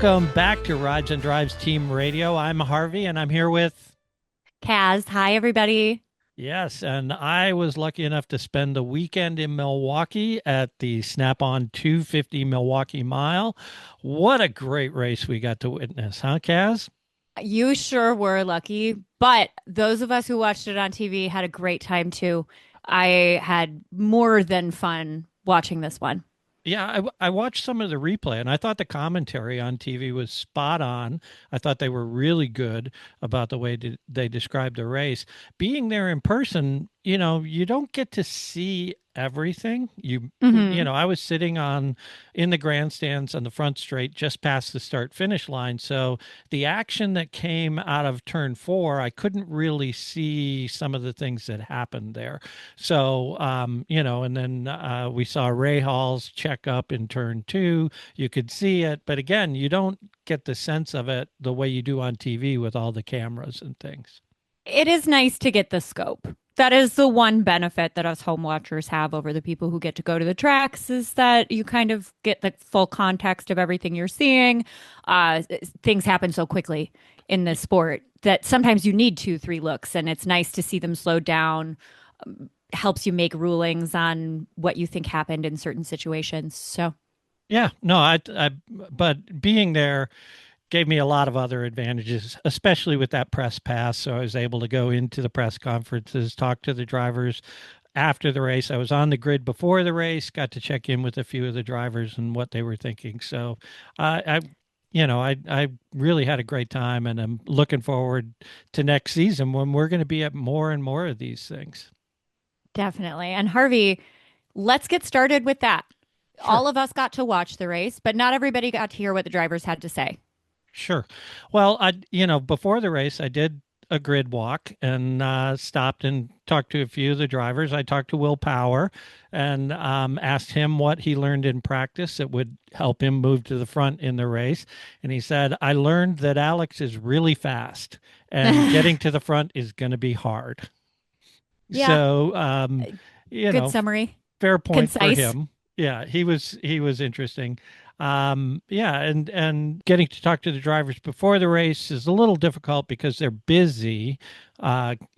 Welcome back to Rides and Drives Team Radio. I'm Harvey, and I'm here with, Kaz, hi everybody. yes, and I was lucky enough to spend the weekend in Milwaukee at the Snap-on 250 Milwaukee Mile. What a great race we got to witness, huh, Kaz? You sure were lucky, but those of us who watched it on TV had a great time too. I had more than fun watching this one. Yeah, I watched some of the replay and I thought the commentary on TV was spot on. I thought they were really good about the way they described the race. Being there in person, you don't get to see everything. Hmm. I was sitting in the grandstands on the front straight just past the start finish line. So the action that came out of turn 4, I couldn't really see some of the things that happened there. So, and then we saw Ray Hall's check up in turn 2. You could see it, but again, you don't get the sense of it the way you do on TV with all the cameras and things. It is nice to get the scope. That is the one benefit that us home watchers have over the people who get to go to the tracks is that you kind of get the full context of everything you're seeing. Things happen so quickly in this sport that sometimes you need two, three looks, and it's nice to see them slow down. Helps you make rulings on what you think happened in certain situations. So, Yeah, no, but being there gave me a lot of other advantages, especially with that press pass. So I was able to go into the press conferences, talk to the drivers after the race. I was on the grid before the race, got to check in with a few of the drivers and what they were thinking. So I really had a great time, and I'm looking forward to next season when we're going to be at more and more of these things. definitely. And Harvey, let's get started with that. Sure. All of us got to watch the race, but not everybody got to hear what the drivers had to say. Sure. Well, before the race, I did a grid walk and stopped and talked to a few of the drivers. I talked to Will Power and asked him what he learned in practice that would help him move to the front in the race. And he said, I learned that Alex is really fast and getting to the front is going to be hard. Yeah, So, you good know, summary. fair point for Concise. him. Yeah, he was interesting. Yeah, and getting to talk to the drivers before the race is a little difficult because they're busy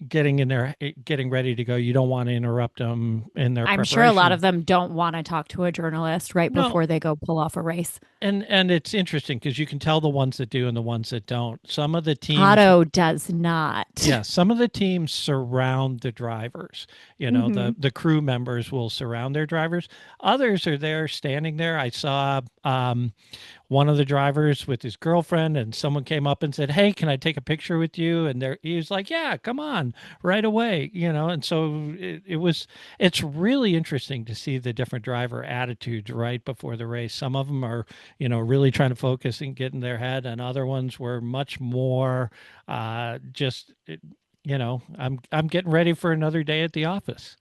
getting in there, getting ready to go. You don't want to interrupt them in their I'm sure a lot preparation. of them don't want to talk to a journalist right No, before they go pull off a race. and it's interesting because you can tell the ones that do and the ones that don't. Some of the teams, Pato does not. yeah, some of the teams surround the drivers. Hmm. The crew members will surround their drivers. Others are there standing there. I saw one of the drivers with his girlfriend, and someone came up and said, "Hey, can I take a picture with you?" And there he was like, "Yeah, come on, right away." And so it's really interesting to see the different driver attitudes right before the race. Some of them are, really trying to focus and get in their head, and other ones were much more just I'm getting ready for another day at the office.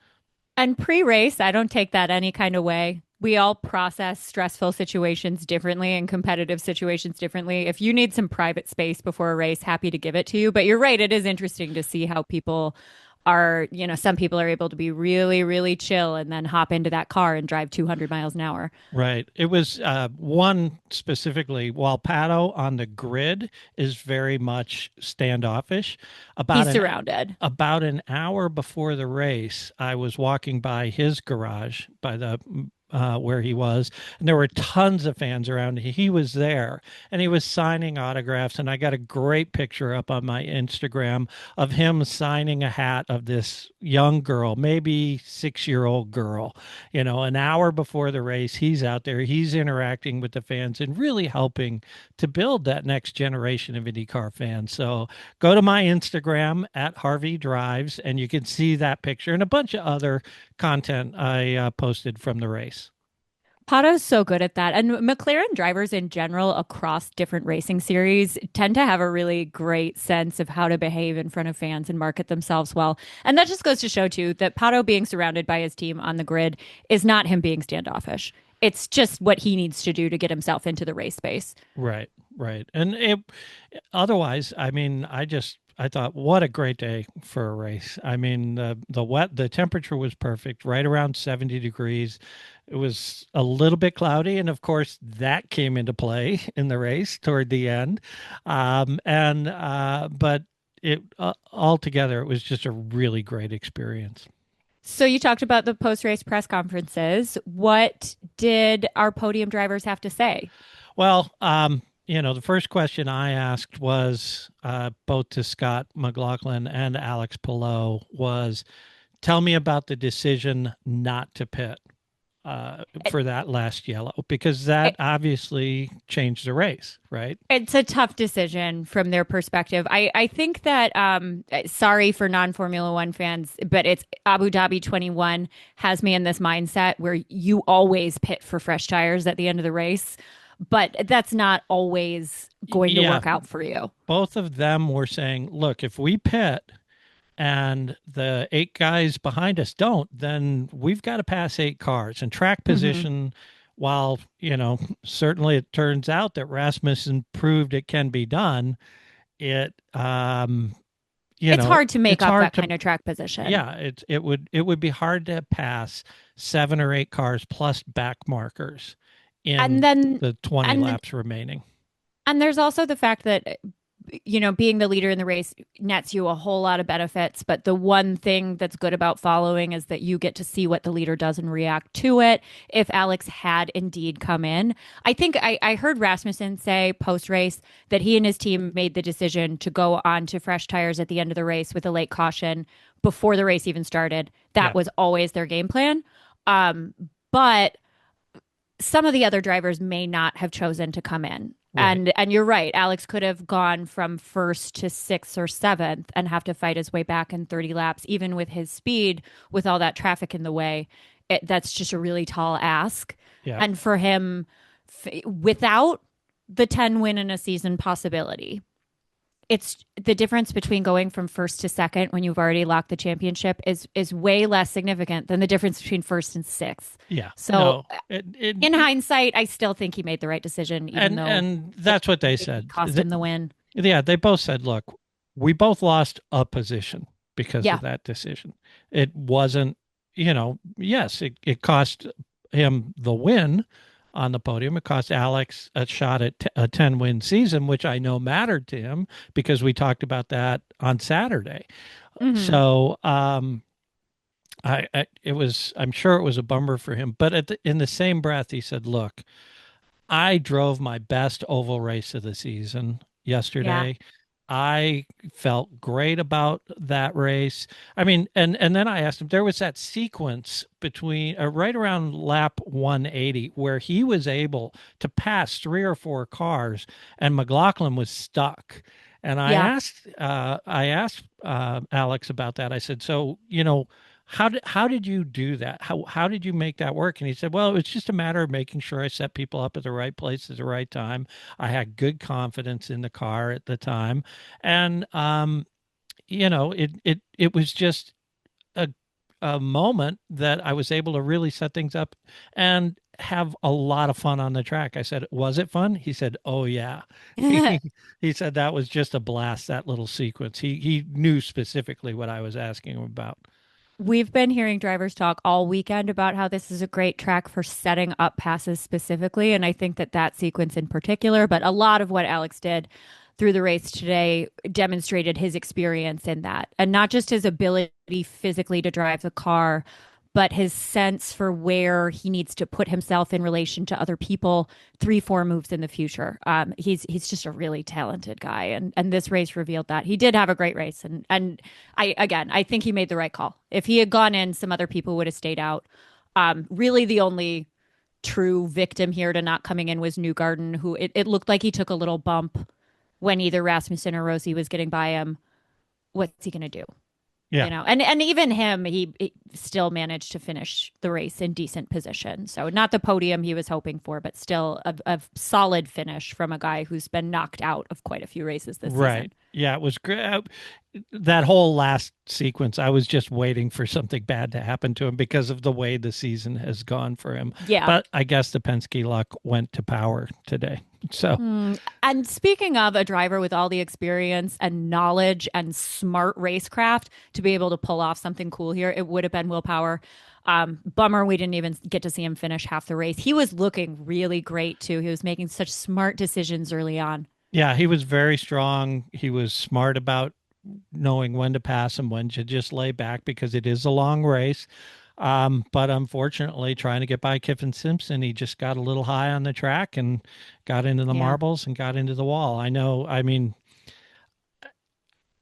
And pre-race, I don't take that any kind of way. We all process stressful situations differently and competitive situations differently. If you need some private space before a race, happy to give it to you. But you're right, it is interesting to see how people are, some people are able to be really, really chill and then hop into that car and drive 200 miles an hour. Right. It was one specifically, while Pato on the grid is very much standoffish. About He's an surrounded. about an hour before the race, I was walking by his garage, by the where he was, and there were tons of fans around. He was there, and he was signing autographs, and I got a great picture up on my Instagram of him signing a hat of this young girl, maybe 6-year-old girl. An hour before the race, he's out there, he's interacting with the fans and really helping to build that next generation of IndyCar fans. So go to my Instagram at Harvey Drives, and you can see that picture and a bunch of other content I posted from the race. Pato's so good at that. And McLaren drivers in general across different racing series tend to have a really great sense of how to behave in front of fans and market themselves well. And that just goes to show, too, that Pato being surrounded by his team on the grid is not him being standoffish. It's just what he needs to do to get himself into the race space. Right, right. And otherwise, I mean, I thought what a great day for a race. I mean, the temperature was perfect, right around 70 degrees. It was a little bit cloudy, and of course that came into play in the race toward the end. And but it altogether, it was just a really great experience. So you talked about the post-race press conferences. What did our podium drivers have to say? Well, the first question I asked was both to Scott McLaughlin and Alex Palou was, tell me about the decision not to pit for that last yellow, because that obviously changed the race, right? It's a tough decision from their perspective. I think that sorry for non-Formula One fans, but it's Abu Dhabi 21 has me in this mindset where you always pit for fresh tires at the end of the race, but that's not always going to Yeah, work out for you. both of them were saying, look, if we pit and the eight guys behind us don't, then we've got to pass eight cars. And track Hmm. position, while, certainly it turns out that Rasmussen proved it can be done, it, It's hard to make it's up hard that to, kind of track position. yeah, it would be hard to pass 7 or 8 cars plus back markers And in then the 20 and laps remaining. and there's also the fact that being the leader in the race nets you a whole lot of benefits. But the one thing that's good about following is that you get to see what the leader does and react to it. If Alex had indeed come in, I think I heard Rasmussen say post race that he and his team made the decision to go on to fresh tires at the end of the race with a late caution before the race even started. That Yeah, was always their game plan. Um, but some of the other drivers may not have chosen to come in. right. And you're right. Alex could have gone from first to sixth or seventh and have to fight his way back in 30 laps, even with his speed, with all that traffic in the way. That's just a really tall ask. Yeah. And for him, without the 10 win in a season possibility, it's the difference between going from first to second when you've already locked the championship is way less significant than the difference between first and sixth. Yeah. So No. It in hindsight, I still think he made the right decision, even though and it that's what they maybe said. cost him the win. Yeah, they both said, look, we both lost a position because of Yeah. that decision. It wasn't, yes, it cost him the win on the podium. It cost Alex a shot at a 10-win season, which I know mattered to him because we talked about that on Saturday. Hmm. So, I'm sure it was a bummer for him, but in the same breath, he said, look, I drove my best oval race of the season Yeah. yesterday. I felt great about that race. I mean, and then I asked him, there was that sequence between right around lap 180 where he was able to pass 3 or 4 cars and McLaughlin was stuck. And Yeah. I asked Alex about that. I said, so, how did you do that? How did you make that work? And he said, well, it was just a matter of making sure I set people up at the right place at the right time. I had good confidence in the car at the time, and it was just a a moment that I was able to really set things up and have a lot of fun on the track. I said, was it fun? He said, oh yeah. He said that was just a blast, that little sequence. He knew specifically what I was asking him about. We've been hearing drivers talk all weekend about how this is a great track for setting up passes specifically. And I think that that sequence in particular, but a lot of what Alex did through the race today demonstrated his experience in that. And not just his ability physically to drive the car, but his sense for where he needs to put himself in relation to other people 3, 4 moves in the future. He's just a really talented guy, and this race revealed that he did have a great race. And I think he made the right call. If he had gone in, some other people would have stayed out. Really, the only true victim here to not coming in was Newgarden, who it looked like he took a little bump when either Rasmussen or Rosie was getting by him. What's he going to do? Yeah. And even him, he still managed to finish the race in decent position. So not the podium he was hoping for, but still a solid finish from a guy who's been knocked out of quite a few races this season. Right. Yeah, it was great. That whole last sequence, I was just waiting for something bad to happen to him because of the way the season has gone for him. Yeah. But I guess the Penske luck went to Power today. So, And speaking of a driver with all the experience and knowledge and smart racecraft to be able to pull off something cool here, it would have been Will Power. Bummer we didn't even get to see him finish half the race. He was looking really great too. He was making such smart decisions early on. Yeah, he was very strong. He was smart about knowing when to pass and when to just lay back because it is a long race. But unfortunately, trying to get by Kiffin Simpson, he just got a little high on the track and got into the Yeah. marbles and got into the wall. I know, I mean,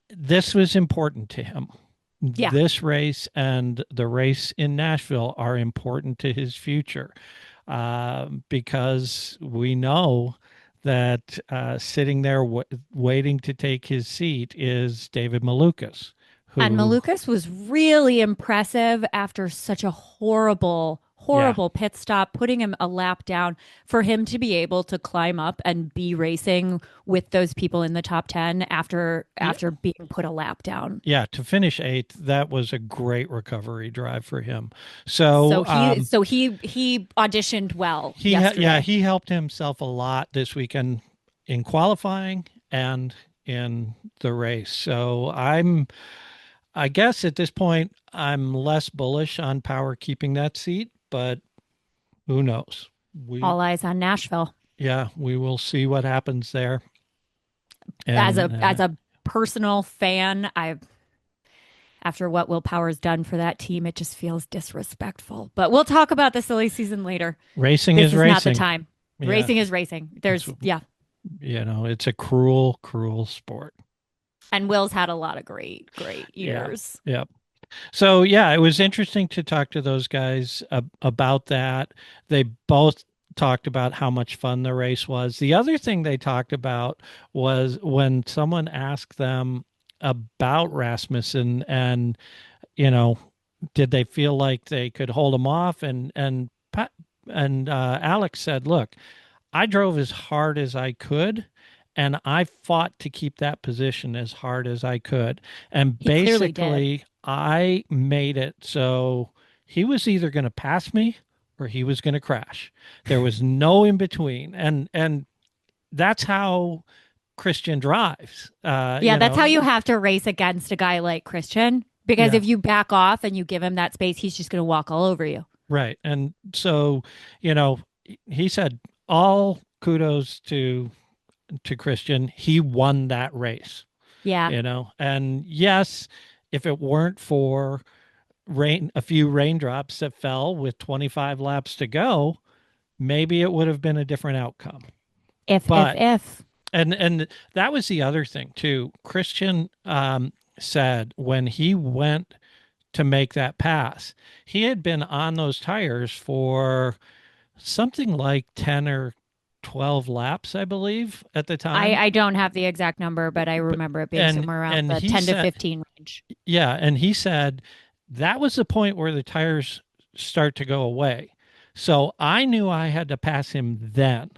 this was important to him. Yeah. This race and the race in Nashville are important to his future because we know that sitting there waiting to take his seat is David Malukas, And who, Malukas was really impressive after such a horrible, yeah, horrible pit stop, putting him a lap down for him to be able to climb up and be racing with those people in the top 10 after being put a lap down. yeah, to finish eighth, that was a great recovery drive for him. So So he auditioned well yeah, yesterday. he helped himself a lot this weekend in qualifying and in the race. So I guess at this point I'm less bullish on Power keeping that seat, but who knows? We All eyes on Nashville. Yeah, we will see what happens there. As And a as a personal fan, I after what Will Power's done for that team, it just feels disrespectful. But we'll talk about the silly season later. racing This is is not the racing. time. Yeah, Racing is racing. it's There's yeah. it's a cruel, cruel sport. And Will's had a lot of great Yeah. years. Yeah. So yeah, it was interesting to talk to those guys about that. They both talked about how much fun the race was. The other thing they talked about was when someone asked them about Rasmussen and, you know, did they feel like they could hold him off? And Alex said, "Look, I drove as hard as I could." And I fought to keep that position as hard as I could. And He clearly did. basically, I made it so he was either going to pass me or he was going to crash. There was no in between. And that's how Christian drives. Yeah, that's how you have to race against a guy like Christian. Because Yeah, if you back off and you give him that space, he's just going to walk all over you. right. And so, you know, he said all kudos to Christian. He won that race, Yeah. and yes, if it weren't for a few raindrops that fell with 25 laps to go, maybe it would have been a different outcome. But If. and that was the other thing too. Christian said when he went to make that pass, he had been on those tires for something like 10 or 12 laps, I believe, at the time. I don't have the exact number, but I But remember it being and somewhere around and the he 10 to said, 15 range. yeah, and he said that was the point where the tires start to go away. So I knew I had to pass him then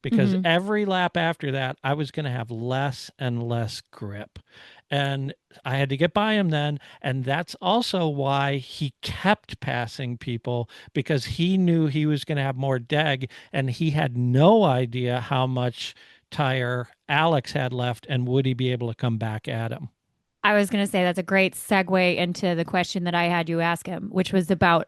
because Hmm. every lap after that, I was going to have less and less grip. And I had to get by him then. And that's also why he kept passing people because he knew he was going to have more deg and he had no idea how much tire Alex had left and would he be able to come back at him. I was going to say that's a great segue into the question that I had you ask him, which was about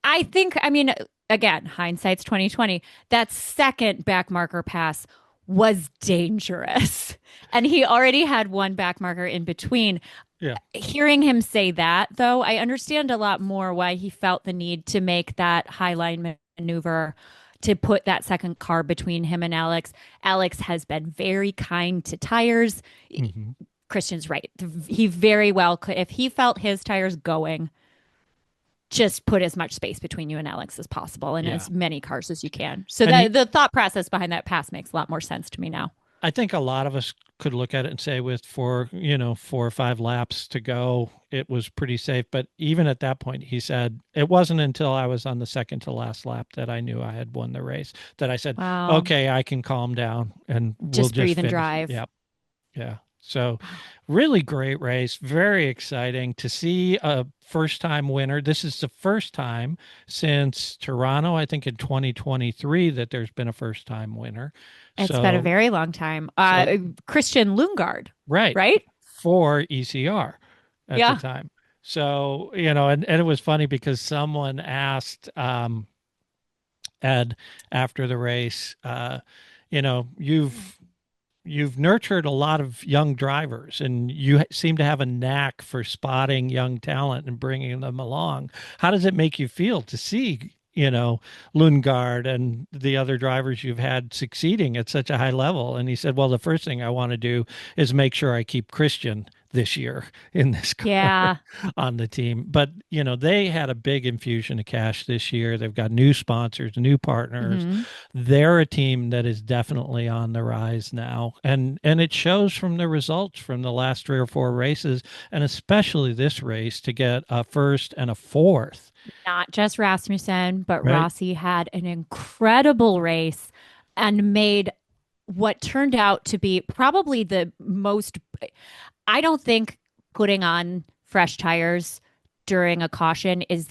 I think, I mean, again, hindsight's 2020. That second back marker pass was dangerous. And he already had one back marker in between. Yeah. Hearing him say that, though, I understand a lot more why he felt the need to make that high line maneuver to put that second car between him and Alex. Alex has been very kind to tires. Hmm. Christian's right. He very well could, if he felt his tires going, just put as much space between you and Alex as possible and Yeah. as many cars as you can. So And that the thought process behind that pass makes a lot more sense to me now. I think a lot of us could look at it and say with 4 or 5 laps to go, it was pretty safe. But even at that point, he said it wasn't until I was on the second to last lap that I knew I had won the race that I said, Wow. okay, I can calm down and we'll Just just breathe and finish. drive. Yep. Yeah. So really great race. Very exciting to see a first time winner. This is the first time since Toronto, I think in 2023, that there's been a first time winner. It's been a So, very long time. so Christian Lundgaard, right right? for ECR at the Yeah. time. So, and it was funny because someone asked Ed after the race, you know, you've nurtured a lot of young drivers and you seem to have a knack for spotting young talent and bringing them along. How does it make you feel to see, Lundgaard and the other drivers you've had succeeding at such a high level? And he said, well, the first thing I want to do is make sure I keep Christian this year in this car Yeah. on the team. But, they had a big infusion of cash this year. They've got new sponsors, new partners. Hmm. They're a team that is definitely on the rise now. And it shows from the results from the last three or four races, and especially this race to get a first and a fourth, Not just Rasmussen, but right? Rossi had an incredible race and made what turned out to be probably the most. I don't think putting on fresh tires during a caution is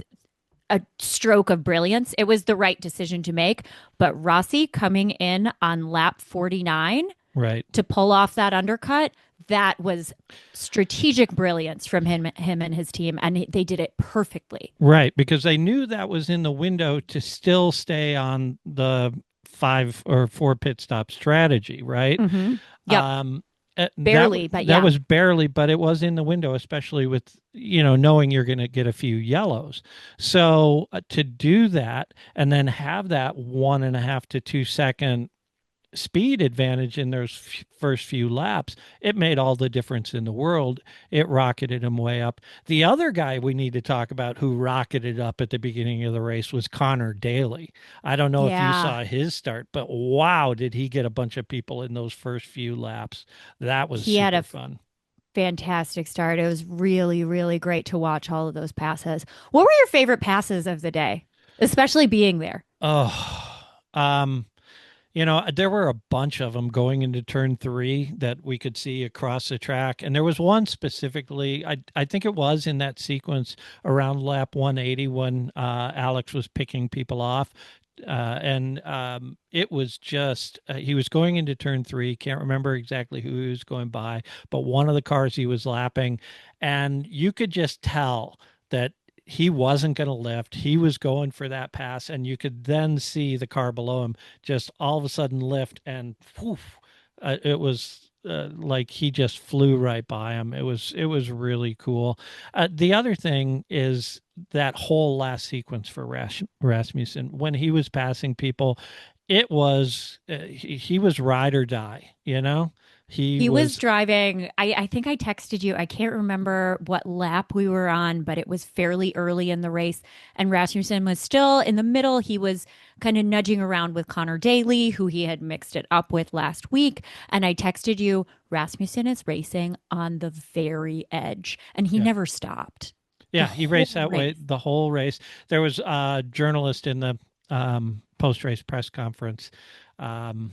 a stroke of brilliance. It was the right decision to make. But Rossi coming in on lap 49 Right. to pull off that undercut, that was strategic brilliance from him and his team. And they did it perfectly. Right, because they knew that was in the window to still stay on the five or four pit stop strategy, right? Hmm. Yep. Um, that Barely, but that yeah. was barely, but it was in the window, especially with knowing you're going to get a few yellows. So to do that and then have that 1.5 to 2 second speed advantage in those first few laps, it made all the difference in the world. It rocketed him way up. The other guy we need to talk about who rocketed up at the beginning of the race was Connor Daly. I don't know if you Yeah. saw his start, but wow, did he get a bunch of people in those first few laps. That was He had super a fun. fantastic start. It was really, really great to watch all of those passes. What were your favorite passes of the day, especially being there? Oh, um, there were a bunch of them going into turn three that we could see across the track. And there was one specifically, I think it was in that sequence around lap 180 when Alex was picking people off. And it was just, he was going into turn three. Can't remember exactly who he was going by, but one of the cars he was lapping. And you could just tell that he wasn't going to lift. He was going for that pass, and you could then see the car below him just all of a sudden lift, and poof, it was like he just flew right by him. It was really cool. The other thing is that whole last sequence for Rasmussen when he was passing people, it was he was ride or die. He He was was. driving. I think I texted you. I can't remember what lap we were on, but it was fairly early in the race. And Rasmussen was still in the middle. He was kind of nudging around with Connor Daly, who he had mixed it up with last week. And I texted you, Rasmussen is racing on the very edge. And he Yeah. never stopped the Yeah, he whole raced that way race. the whole race. There was a journalist in the post-race press conference, um,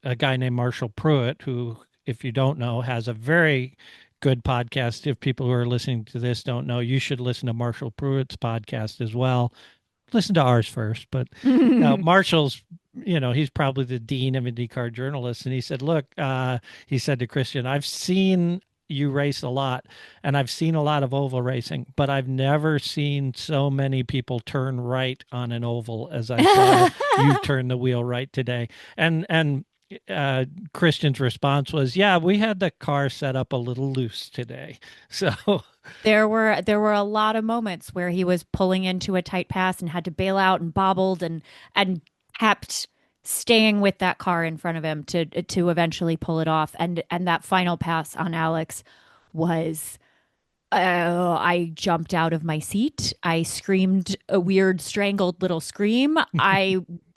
a guy named Marshall Pruitt, who, if you don't know, has a very good podcast. If people who are listening to this don't know, you should listen to Marshall Pruitt's podcast as well. Listen to ours first, but Marshall's, he's probably the dean of IndyCar journalists, and he said, "Look," he said to Christian, "I've seen you race a lot, and I've seen a lot of oval racing, but I've never seen so many people turn right on an oval as I saw you turn the wheel right today." And Christian's response was, "Yeah, we had the car set up a little loose today." So, There were a lot of moments where he was pulling into a tight pass and had to bail out and bobbled and kept staying with that car in front of him to eventually pull it off. And that final pass on Alex was I jumped out of my seat. I screamed a weird strangled little scream.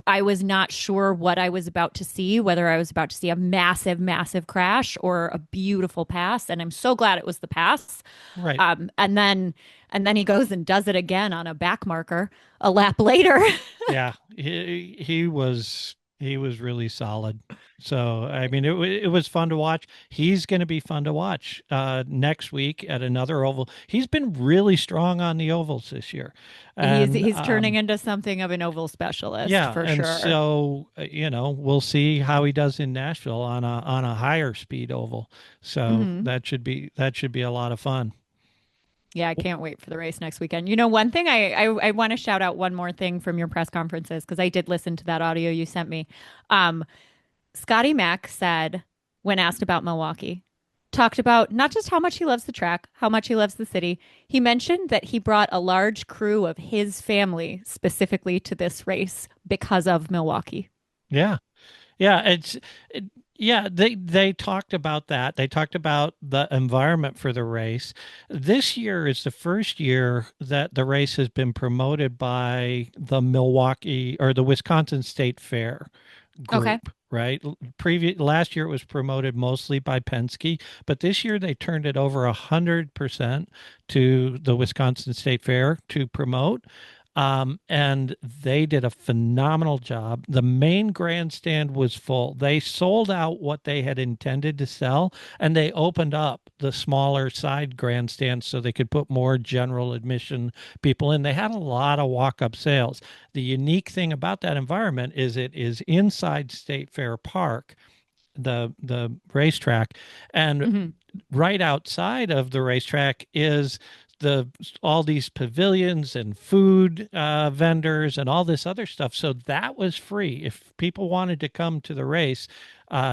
I was not sure what I was about to see, whether I was about to see a massive, massive crash or a beautiful pass. And I'm so glad it was the pass. right. And then he goes and does it again on a back marker a lap later. Yeah, he was really solid. So I mean, it was fun to watch. He's going to be fun to watch next week at another oval. He's been really strong on the ovals this year, he's and he's turning into something of an oval specialist yeah, for and sure. so we'll see how he does in Nashville on a higher speed oval. So Hmm. that should be a lot of fun. Yeah, I can't wait for the race next weekend. One thing I want to shout out one more thing from your press conferences because I did listen to that audio you sent me. Um, Scotty Mack said, when asked about Milwaukee, talked about not just how much he loves the track, how much he loves the city. He mentioned that he brought a large crew of his family specifically to this race because of Milwaukee. Yeah. Yeah, it, yeah, they talked about that. They talked about the environment for the race. This year is the first year that the race has been promoted by the Milwaukee or the Wisconsin State Fair Okay. group, right? Previous last year it was promoted mostly by Penske, but this year they turned it over 100% to the Wisconsin State Fair to promote. And they did a phenomenal job. The main grandstand was full. They sold out what they had intended to sell, and they opened up the smaller side grandstands so they could put more general admission people in. They had a lot of walk-up sales. The unique thing about that environment is it is inside State Fair Park, the racetrack, and Hmm. right outside of the racetrack is the all these pavilions and food vendors and all this other stuff. So that was free. If people wanted to come to the race,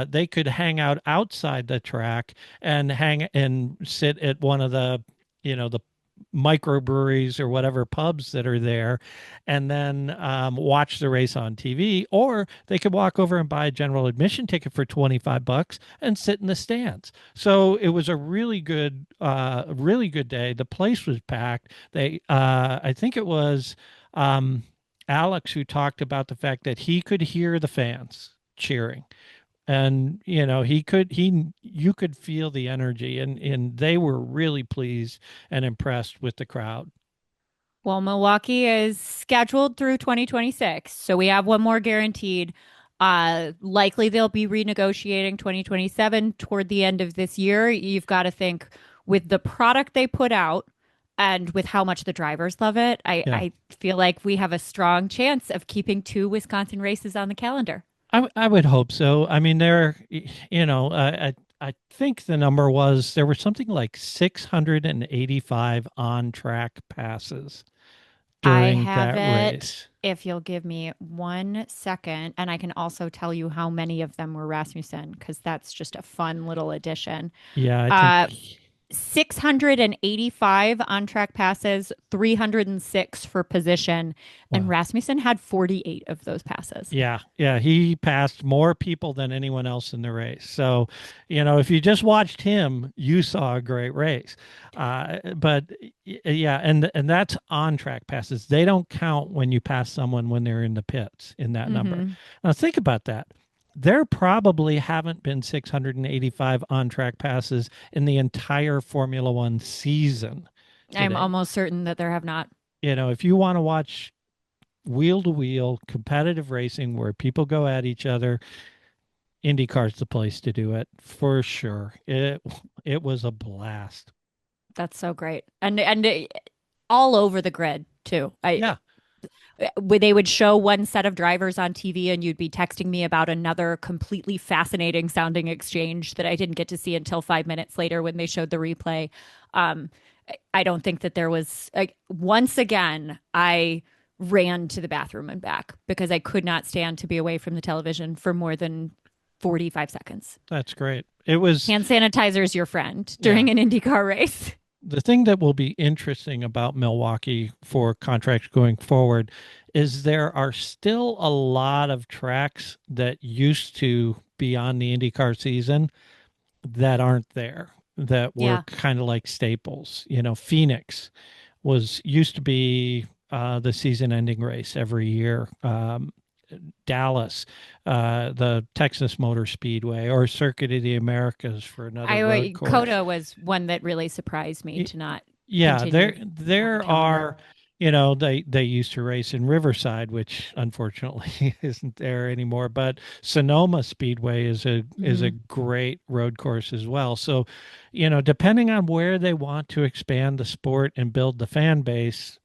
they could hang out outside the track and hang and sit at one of the microbreweries or whatever pubs that are there, and then watch the race on TV, or they could walk over and buy a general admission ticket for 25 bucks and sit in the stands. So it was a really good day. The place was packed. I think it was um, Alex who talked about the fact that he could hear the fans cheering, and he you could feel the energy, and they were really pleased and impressed with the crowd. Well, Milwaukee is scheduled through 2026, so we have one more guaranteed. Likely they'll be renegotiating 2027 toward the end of this year. You've got to think with the product they put out and with how much the drivers love it, Yeah, I feel like we have a strong chance of keeping two Wisconsin races on the calendar. I would hope so. I mean, I think the number was there were something like 685 on track passes I during have that it race. if you'll give me 1 second, and I can also tell you how many of them were Rasmussen because that's just a fun little addition. Yeah, I think. Uh, 685 on track passes, 306 for position, and Wow. Rasmussen had 48 of those passes. Yeah, yeah, he passed more people than anyone else in the race. So, if you just watched him, you saw a great race. But yeah, and that's on track passes. They don't count when you pass someone when they're in the pits in that number. Hmm. Now think about that. There probably haven't been 685 on track passes in the entire Formula One season to I'm date. almost certain that there have not. If you want to watch wheel to wheel competitive racing where people go at each other, IndyCar's the place to do it for sure. It was a blast. That's so great, and all over the grid too. I Yeah, they would show one set of drivers on TV and you'd be texting me about another completely fascinating sounding exchange that I didn't get to see until 5 minutes later when they showed the replay. Um, I don't think that there was, like, once again, I ran to the bathroom and back because I could not stand to be away from the television for more than 45 seconds. that's great. It was, Hand sanitizer is your friend yeah. during an IndyCar race. The thing that will be interesting about Milwaukee for contracts going forward is there are still a lot of tracks that used to be on the IndyCar season that aren't there, that were Yeah. kind of like staples. Phoenix was used to be the season ending race every year. Dallas, the Texas Motor Speedway, or Circuit of the Americas for another road course. Coda was one that really surprised me to not Yeah, continue on the there calendar. are, they used to race in Riverside, which unfortunately isn't there anymore. But Sonoma Speedway is a Hmm. great road course as well. So, depending on where they want to expand the sport and build the fan base,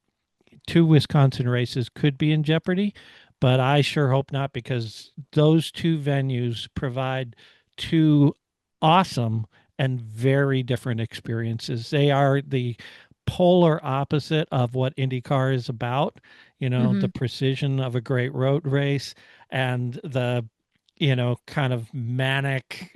two Wisconsin races could be in jeopardy, but I sure hope not because those two venues provide two awesome and very different experiences. They are the polar opposite of what IndyCar is about, the Hmm. precision of a great road race and the, kind of manic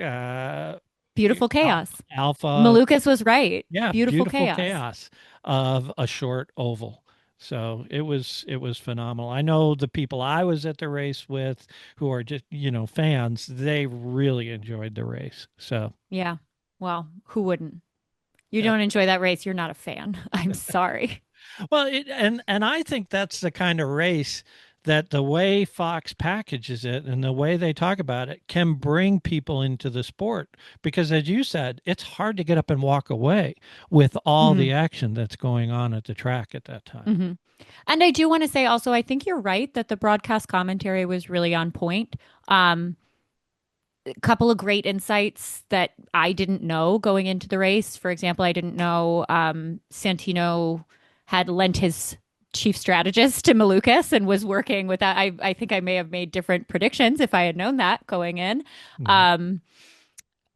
Beautiful al- chaos. alpha, Malukas was right. yeah, Beautiful beautiful chaos. chaos of a short oval. So it was phenomenal. I know the people I was at the race with who are just, fans, they really enjoyed the race. So, Yeah. Well, who wouldn't? You yeah. don't enjoy that race, you're not a fan. I'm sorry. Well, and I think that's the kind of race that the way Fox packages it and the way they talk about it can bring people into the sport because as you said, it's hard to get up and walk away with all Hmm. the action that's going on at the track at that time. Hmm. And I do want to say also, I think you're right that the broadcast commentary was really on point. A couple of great insights that I didn't know going into the race. For example, I didn't know Santino had lent his chief strategist to Malukas and was working with that. I think I may have made different predictions if I had known that going in. Yeah. Um,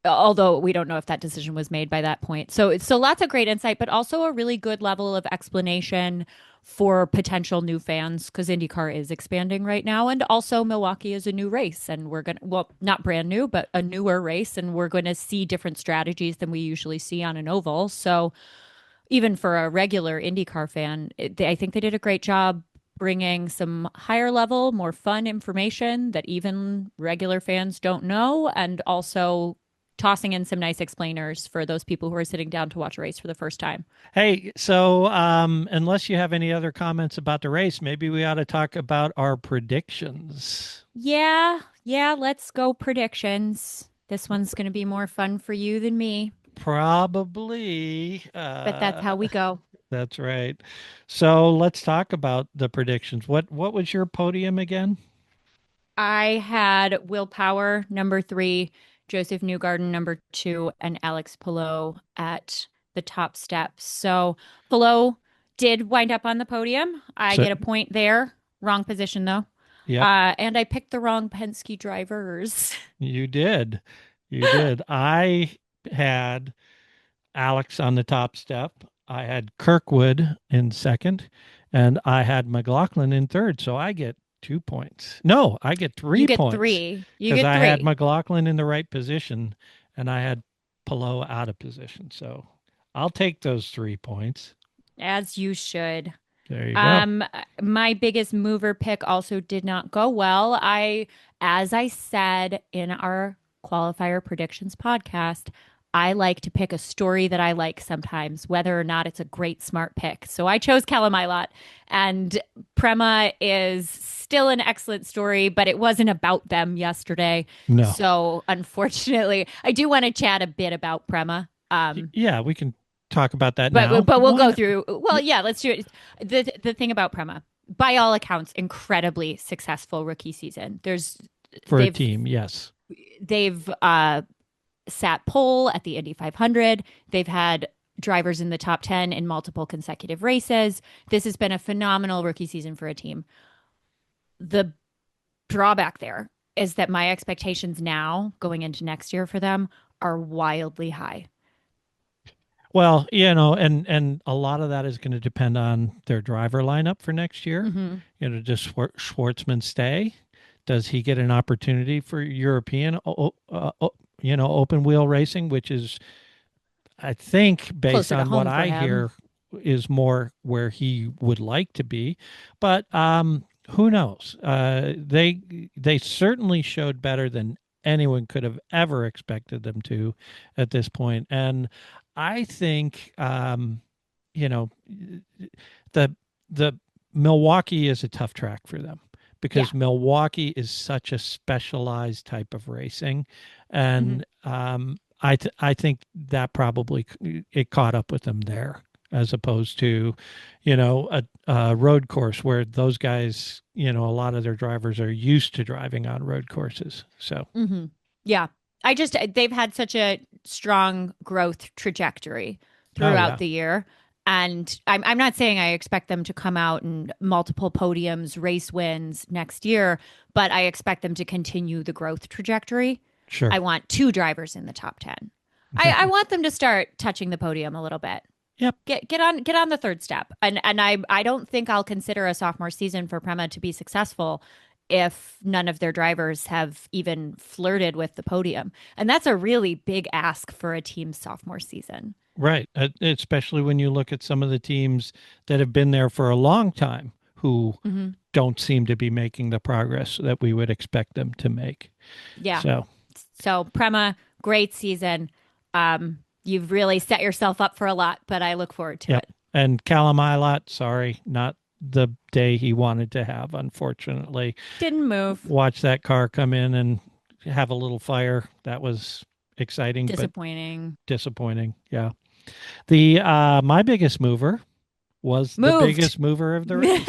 Although we don't know if that decision was made by that point. So lots of great insight, but also a really good level of explanation for potential new fans because IndyCar is expanding right now, and also Milwaukee is a new race, and we're gonna well not brand new, but a newer race, and we're going to see different strategies than we usually see on an oval. So even for a regular IndyCar fan, I think they did a great job bringing some higher level, more fun information that even regular fans don't know, and also tossing in some nice explainers for those people who are sitting down to watch a race for the first time. Hey, so unless you have any other comments about the race, maybe we ought to talk about our predictions. Yeah, yeah, let's go predictions. This one's going to be more fun for you than me, Probably. but that's how we go. That's right. So let's talk about the predictions. What was your podium again? I had Will Power number three, Joseph Newgarden number two, and Alex Palou at the top steps. So Palou did wind up on the podium. I So get a point there. Wrong position though. yep, And I picked the wrong Penske drivers. you did. You did. I had Alex on the top step. I had Kirkwood in second, and I had McLaughlin in third. So I get 2 points. No, I get You three get points three. You because get I had three, McLaughlin in the right position and I had Pillow out of position. So I'll take those 3 points. as you should. There you go. Um, my biggest mover pick also did not go well. As I said in our qualifier predictions podcast, I like to pick a story that I like sometimes, whether or not it's a great smart pick. So I chose Kalamilot, and Prema is still an excellent story, but it wasn't about them yesterday. No. So unfortunately, I do want to chat a bit about Prema. Yeah, we can talk about that But now. but we'll Why go not? through. Well, yeah, let's do it. The thing about Prema, by all accounts, incredibly successful rookie season. For a They've team, yes. they've sat pole at the Indy 500. They've had drivers in the top 10 in multiple consecutive races. This has been a phenomenal rookie season for a team. The drawback there is that my expectations now going into next year for them are wildly high. Well, and a lot of that is going to depend on their driver lineup for next year. Hmm. Does Schwartzman stay? Does he get an opportunity for European, open wheel racing, which is, I think, based Closer to on what home for I him. hear, is more where he would like to be. But who knows? They certainly showed better than anyone could have ever expected them to at this point, and I think you know the the Milwaukee is a tough track for them Yeah. because Milwaukee is such a specialized type of racing, Hmm. and I think that probably it caught up with them there as opposed to, a road course where those guys, a lot of their drivers are used to driving on road courses. So, Hmm. Yeah. They've had such a strong growth trajectory oh throughout yeah, the year. And I'm not saying I expect them to come out and multiple podiums, race wins next year, but I expect them to continue the growth trajectory. sure. I want two drivers in the top 10. I want them to start touching the podium a little bit. Yep. Get on the third step. And I don't think I'll consider a sophomore season for Prema to be successful if none of their drivers have even flirted with the podium. And that's a really big ask for a team's sophomore season. Right. Especially when you look at some of the teams that have been there for a long time who Hmm. don't seem to be making the progress that we would expect them to make. Yeah. So, So Prema, great season. You've really set yourself up for a lot, but I look forward to yep. it. And Callum Ilott, sorry, not the day he wanted to have, unfortunately. Didn't move. Watch that car come in and have a little fire. That was exciting, but Disappointing. disappointing. Yeah. The my biggest mover was the Moved. biggest mover of the race.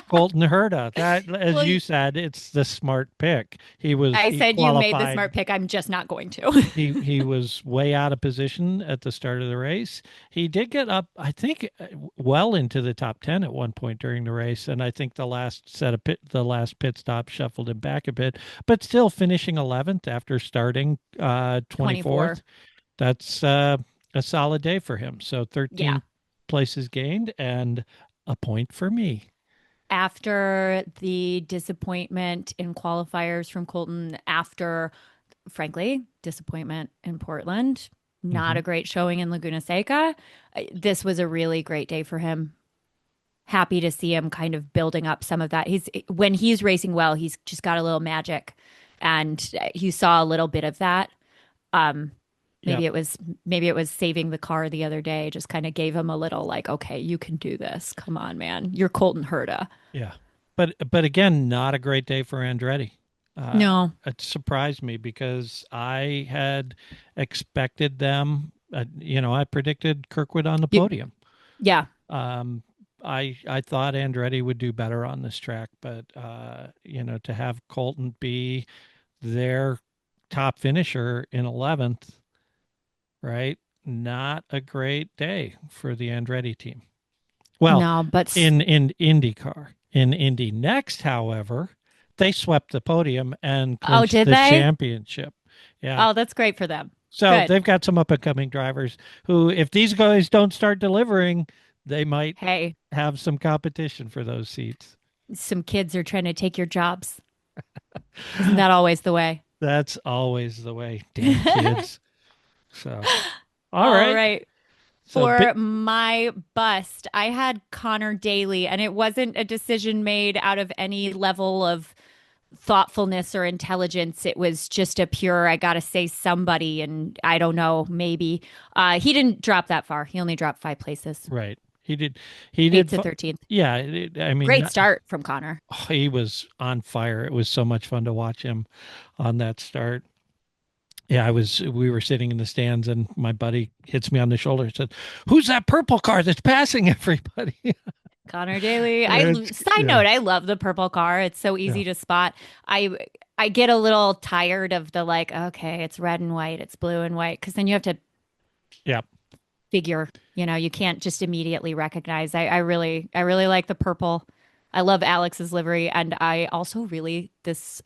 Colton Herta. That, as Well, you said, it's the smart pick. I He said you made the qualified. smart pick. I'm just not going to. He was way out of position at the start of the race. He did get up, I think, well into the top 10 at one point during the race, and I think the last pit stop shuffled him back a bit, but still finishing 11th after starting 24. 24th. That's a solid day for him. So Yeah. 13 places gained and a point for me. After the disappointment in qualifiers from Colton, after, frankly, disappointment in Portland, not Hmm. a great showing in Laguna Seca, this was a really great day for him. Happy to see him kind of building up some of that. When he's racing well, he's just got a little magic, and you saw a little bit of that. Um, Yeah, maybe it was saving the car the other day, just kind of gave him a little like, okay, you can do this. Come on, man. You're Colton Herta. yeah. But again, not a great day for Andretti. No. It surprised me because I had expected them. I predicted Kirkwood on the You, podium. yeah. Um, I thought Andretti would do better on this track, but to have Colton be their top finisher in 11th, right? Not a great day for the Andretti team. Well, No, but in IndyCar. In Indy Next, however, they swept the podium and oh, clinched did the they? championship. Yeah. Oh, that's great for them. So Good. they've got some up and coming drivers who, if these guys don't start delivering, they might Hey, have some competition for those seats. some kids are trying to take your jobs. Isn't that always the way? That's always the way. Damn kids. So, all All right. right. So, For my bust, I had Connor Daly, and it wasn't a decision made out of any level of thoughtfulness or intelligence. It was just a pure, I gotta say somebody, and I don't know, maybe. He didn't drop that far. He only dropped 5 places, right. He did. He eighth did. to 13th. Yeah. I mean, Great start from Connor. he was on fire. It was so much fun to watch him on that start. Yeah, we were sitting in the stands and my buddy hits me on the shoulder and said, "Who's that purple car that's passing everybody?" Connor Daly. Side Yeah, note, I love the purple car. It's so yeah, easy to spot. I I get a little tired of the like, okay, it's red and white, it's blue and white, because then you have to yeah, figure, you can't just immediately recognize. I really like the purple. I love Alex's livery, and I also really this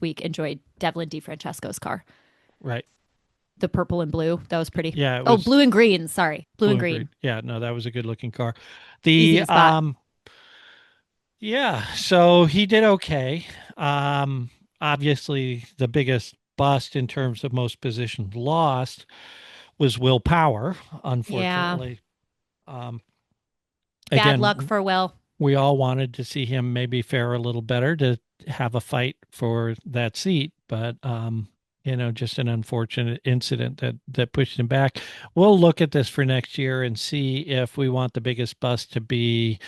week enjoyed Devlin DeFrancesco's car. right. The purple and blue. That was pretty. Yeah, it Oh, was blue and green. Sorry. Blue blue and and green. green. Yeah, no, that was a good looking car. Easy The to spot. Yeah, so he did okay. Obviously the biggest bust in terms of most positions lost was Will Power, Yeah. unfortunately. Um, Bad luck again, for Will. we all wanted to see him maybe fare a little better to have a fight for that seat, but just an unfortunate incident that pushed him back. We'll look at this for next year and see if we want the biggest bust to be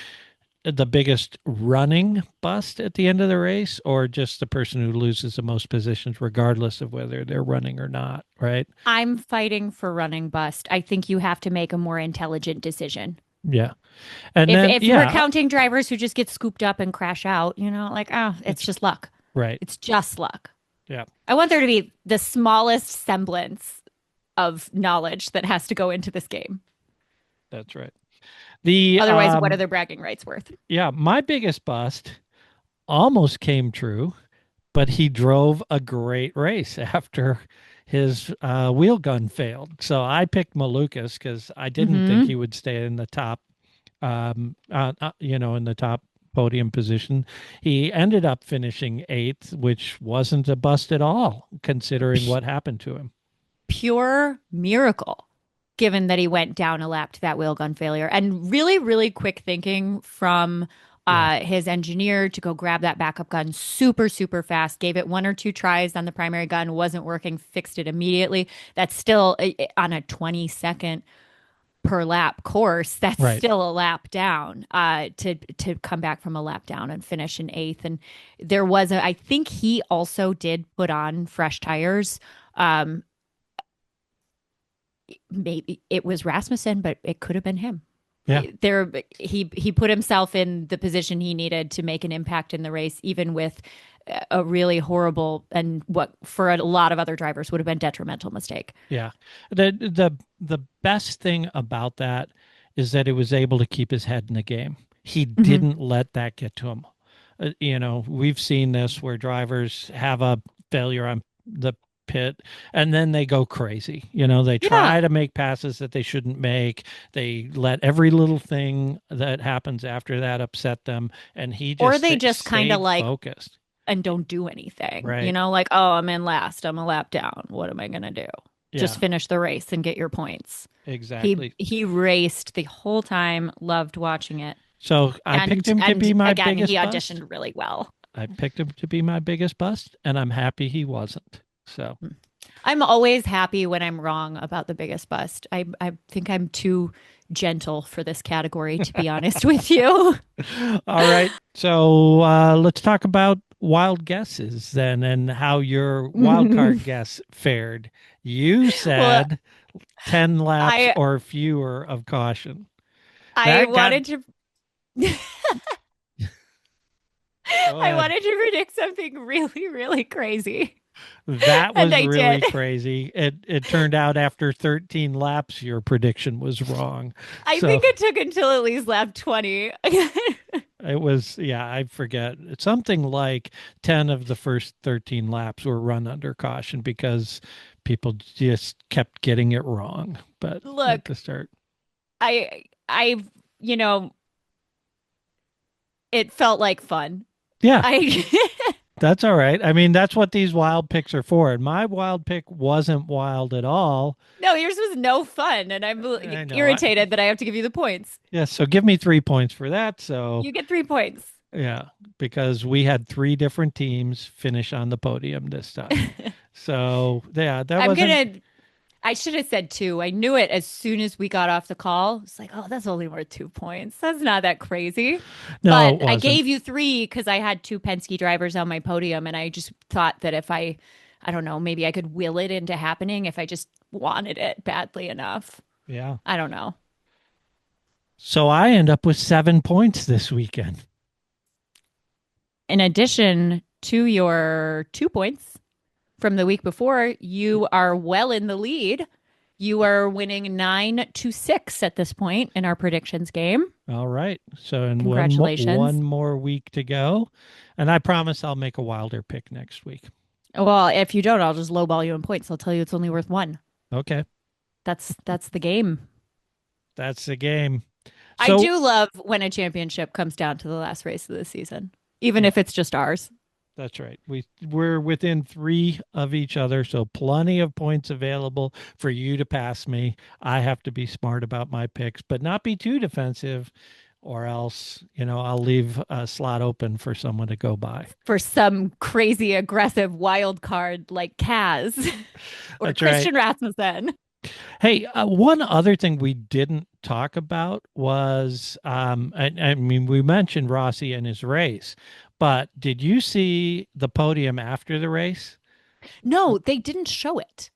the biggest running bust at the end of the race or just the person who loses the most positions regardless of whether they're running or not, right? I'm fighting for running bust. I think you have to make a more intelligent decision. Yeah. And If then if we're yeah, counting drivers who just get scooped up and crash out, like, oh, it's it's just luck. right. It's just luck. Yeah, I want there to be the smallest semblance of knowledge that has to go into this game. that's right. The Otherwise, what are their bragging rights worth? Yeah, my biggest bust almost came true, but he drove a great race after his wheel gun failed. So I picked Malukas because I didn't think he Hmm. would stay in the top, in the top podium position. He ended up finishing eighth, which wasn't a bust at all, considering what happened to him. Pure miracle, given that he went down a lap to that wheel gun failure. And really, really quick thinking from Yeah, his engineer to go grab that backup gun super, super fast, gave it one or two tries on the primary gun, wasn't working, fixed it immediately. That's still on a 20-second per lap course. That's right. still a lap down to come back from a lap down and finish in eighth. And there was I think he also did put on fresh tires. Um, Maybe it was Rasmussen, but it could have been him. Yeah. There, he put himself in the position he needed to make an impact in the race, even with a really horrible and what for a lot of other drivers would have been detrimental mistake. Yeah. The best thing about that is that it was able to keep his head in the game. He Hmm. didn't let that get to him. We've seen this where drivers have a failure on the pit and then they go crazy. They Yeah. try to make passes that they shouldn't make. They let every little thing that happens after that upset them, and he Or just they just kind of stayed like focused. and don't do anything, Right. like, oh, I'm in last, I'm a lap down. What am I going to do? Just Yeah, finish the race and get your points. He exactly. he raced the whole time, loved watching it. So I picked him to And be my again, he biggest bust. auditioned really well. I picked him to be my biggest bust, and I'm happy he wasn't. So, I'm always happy when I'm wrong about the biggest bust. I think I'm too gentle for this category, to be honest with you. all right. So let's talk about wild guesses then and how your wild card guess fared. You Well, said 10 laps I or fewer of caution. I That got, wanted to go I ahead. wanted to predict something really, really crazy. That And was I did. really crazy. It turned out after 13 laps, your prediction was wrong. I So think it took until at least lap 20. it was, yeah, I forget. It's something like 10 of the first 13 laps were run under caution because people just kept getting it wrong. But at Look, the start, I you know, it felt like fun. yeah, I that's all right. I mean, that's what these wild picks are for. And my wild pick wasn't wild at all. No, yours was no fun, and I'm I know. irritated that I have to give you the points. Yeah, so give me 3 points for that. So, You get 3 points. yeah, because we had three different teams finish on the podium this time. So, yeah, that I'm wasn't, gonna. I should have said two. I knew it as soon as we got off the call. It's like, oh, that's only worth 2 points. That's not that crazy. no, But it I wasn't. gave you three because I had two Penske drivers on my podium, and I just thought that if I don't know, maybe I could will it into happening if I just wanted it badly enough. Yeah. I don't know. So I end up with 7 points this weekend. In addition to your 2 points from the week before, you are well in the lead. You are winning 9-6 at this point in our predictions game. All right. So in Congratulations. one more week to go, and I promise I'll make a wilder pick next week. Well, if you don't, I'll just lowball you in points. I'll tell you it's only worth one. Okay. That's the game. That's the game. I So do love when a championship comes down to the last race of the season, even yeah, if it's just ours. that's right. We're within three of each other, so plenty of points available for you to pass me. I have to be smart about my picks, but not be too defensive, or else, I'll leave a slot open for someone to go by. For some crazy aggressive wild card like Kaz or That's right. Christian Rasmussen. Hey, one other thing we didn't talk about was, I mean, we mentioned Rossi and his race, but did you see the podium after the race? No, they didn't show it.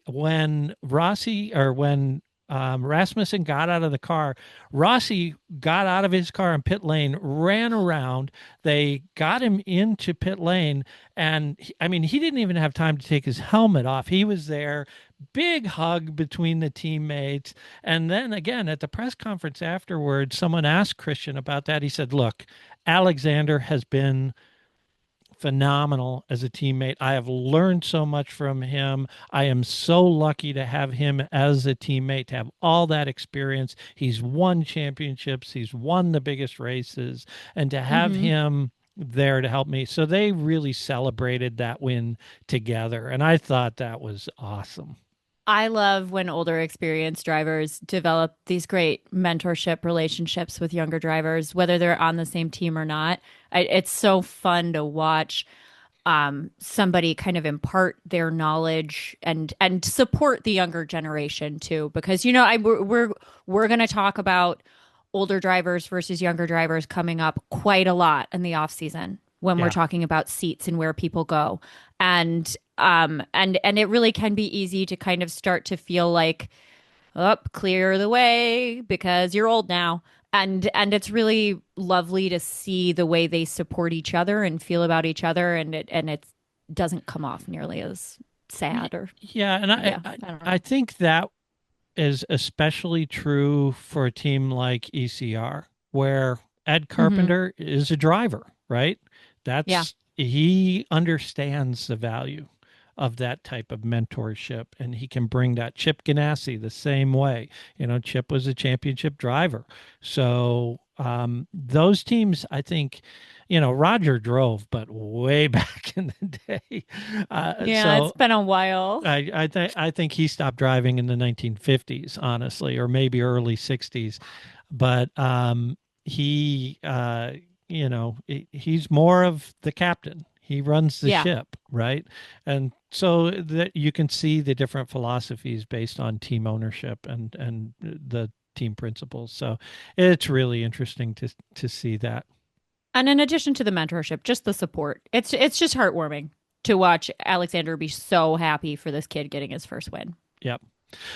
When Rossi or when Rasmussen got out of the car, Rossi got out of his car in pit lane, ran around. They got him into pit lane, and I mean, he didn't even have time to take his helmet off. He was there, big hug between the teammates. And then again, at the press conference afterwards, someone asked Christian about that. He said, "Look, Alexander has been phenomenal as a teammate. I have learned so much from him. I am so lucky to have him as a teammate, to have all that experience. He's won championships, he's won the biggest races, and to have Hmm. him there to help me. So they really celebrated that win together. And I thought that was awesome. I love when older experienced drivers develop these great mentorship relationships with younger drivers, whether they're on the same team or not. It's so fun to watch somebody kind of impart their knowledge and support the younger generation too, because we're going to talk about older drivers versus younger drivers coming up quite a lot in the off season when we're Yeah. talking about seats and where people go. And it really can be easy to kind of start to feel like, up, clear the way because you're old now. And it's really lovely to see the way they support each other and feel about each other, and it doesn't come off nearly as sad or Yeah, and yeah, I don't I know. think that is especially true for a team like ECR, where Ed Hmm. Carpenter is a driver, right? Yeah, He understands the value of that type of mentorship, and he can bring that. Chip Ganassi the same way. Chip was a championship driver. So those teams, I think, Roger drove, but way back in the day. yeah, it's So been a while. I think he stopped driving in the 1950s, honestly, or maybe early 60s. But he, he's more of the captain. He runs the Yeah. ship, right? And so that you can see the different philosophies based on team ownership and the team principles. So it's really interesting to see that. And in addition to the mentorship, just the support. It's just heartwarming to watch Alexander be so happy for this kid getting his first win. Yep.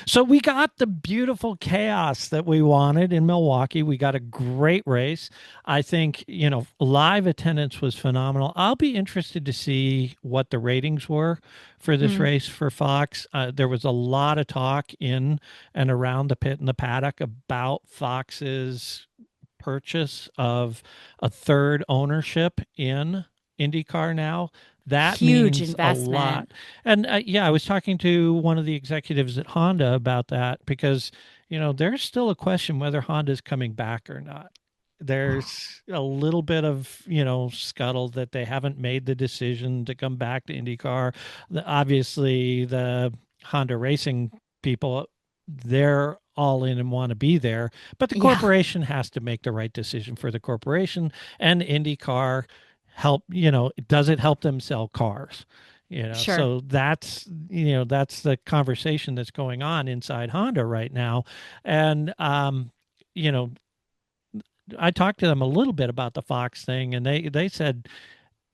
So we got the beautiful chaos that we wanted in Milwaukee. We got a great race. I think, live attendance was phenomenal. I'll be interested to see what the ratings were for this Mm, race for Fox. There was a lot of talk in and around the pit and the paddock about Fox's purchase of a third ownership in IndyCar now. That huge means a investment. lot. And yeah, I was talking to one of the executives at Honda about that because, there's still a question whether Honda's coming back or not. There's a little bit of, scuttle that they haven't made the decision to come back to IndyCar. Obviously, the Honda racing people, they're all in and want to be there, but the Yeah, corporation has to make the right decision for the corporation. And IndyCar does it help them sell cars? sure. So that's the conversation that's going on inside Honda right now. And you know, I talked to them a little bit about the Fox thing, and they said,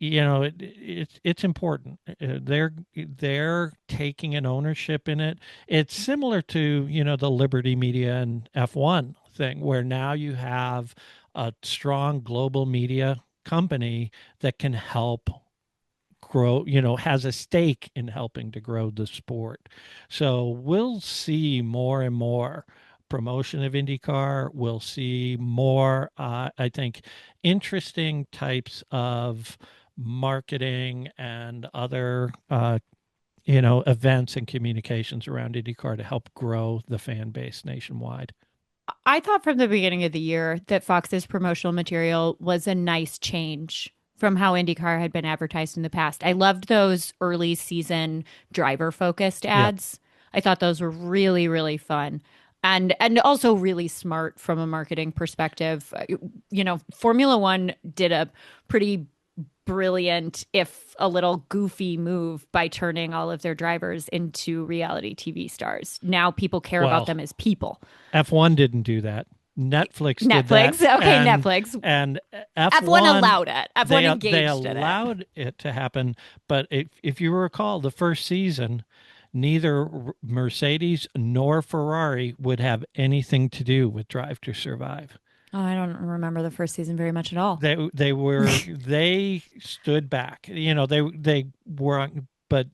it's important. They're taking an ownership in it. It's similar to the Liberty Media and F1 thing, where now you have a strong global media company that can help grow, has a stake in helping to grow the sport. So we'll see more and more promotion of IndyCar. We'll see more, I think, interesting types of marketing and other, events and communications around IndyCar to help grow the fan base nationwide. I thought from the beginning of the year that Fox's promotional material was a nice change from how IndyCar had been advertised in the past. I loved those early season driver focused Yep. ads. I thought those were really, really fun. And also really smart from a marketing perspective. Formula One did a pretty brilliant, if a little goofy move by turning all of their drivers into reality TV stars. Now people care about them Well, as people. F1 didn't do that. Netflix did that, Netflix. Okay, Netflix. and F1 F1 allowed it. F1 they engaged in it. allowed it to happen, but if you recall the first season, neither Mercedes nor Ferrari would have anything to do with Drive to Survive. Oh, I don't remember the first season very much at all. They stood back. They were, but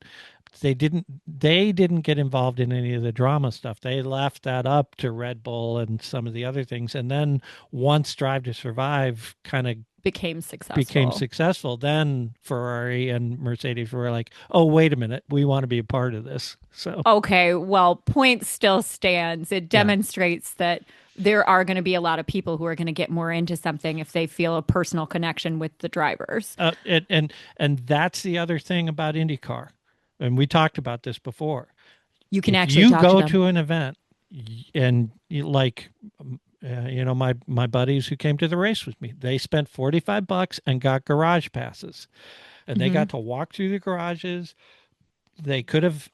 they didn't get involved in any of the drama stuff. They left that up to Red Bull and some of the other things. And then once Drive to Survive kind of became became successful. successful, then Ferrari and Mercedes were like, "Oh, wait a minute, we want to be a part of this." So, Okay, well, point still stands. It yeah. demonstrates that there are going to be a lot of people who are going to get more into something if they feel a personal connection with the drivers. And that's the other thing about IndyCar. And we talked about this before. You can If actually you talk to go them. to an event and like my buddies who came to the race with me, they spent 45 bucks and got garage passes, and they Hmm. got to walk through the garages. They could have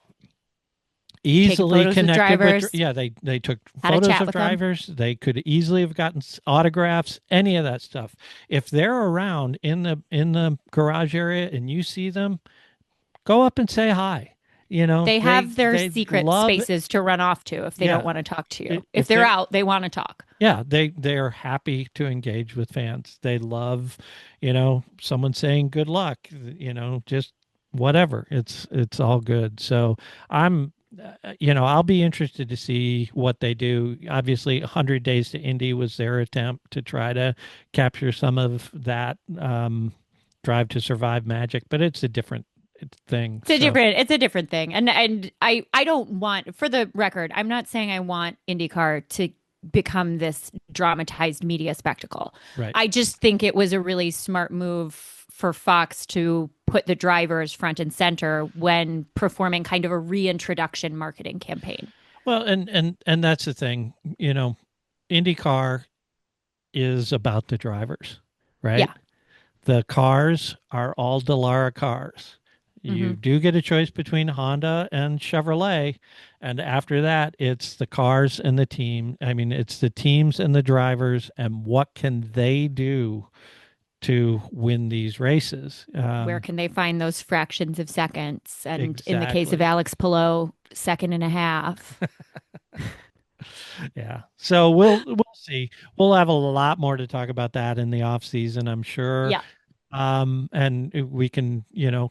Taking easily photos with connected with, drivers, yeah, they took had a photos chat of with them. drivers. They could easily have gotten autographs, any of that stuff. If they're around in the garage area and you see them, go up and say hi. They have their They secret love, spaces to run off to if they don't yeah. want to talk to you. If If they're they're, out, they want to talk. yeah, they're happy to engage with fans. They love, someone saying good luck, just whatever. It's all good. So I'm I'll be interested to see what they do. Obviously, 100 Days to Indy was their attempt to try to capture some of that Drive to Survive magic, but it's a different thing. So, It's a different thing. And I don't want, for the record, I'm not saying I want IndyCar to become this dramatized media spectacle. right. I just think it was a really smart move for Fox to put the drivers front and center when performing kind of a reintroduction marketing campaign. Well, and that's the thing, IndyCar is about the drivers, right? Yeah. The cars are all Delara cars. You Hmm. do get a choice between Honda and Chevrolet, and after that, it's the cars and the team. I mean, it's the teams and the drivers, and what can they do to win these races? Where can they find those fractions of seconds? And in the case of Exactly. Alex Palou, second and a half. Yeah. So we'll see. We'll have a lot more to talk about that in the off season, I'm sure. Yeah. And we can,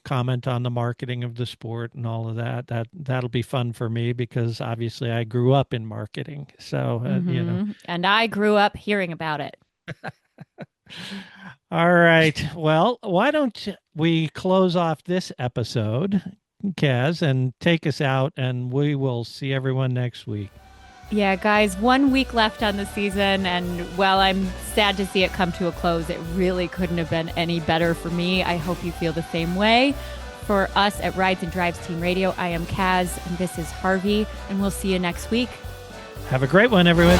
comment on the marketing of the sport and all of that. That'll be fun for me because obviously I grew up in marketing. So, And I grew up hearing about it. all right. Well, why don't we close off this episode, Kaz, and take us out, and we will see everyone next week. Yeah, guys, 1 week left on the season. And while I'm sad to see it come to a close, it really couldn't have been any better for me. I hope you feel the same way. For us at Rides and Drives Team Radio, I am Kaz, and this is Harvey, and we'll see you next week. Have a great one, everyone.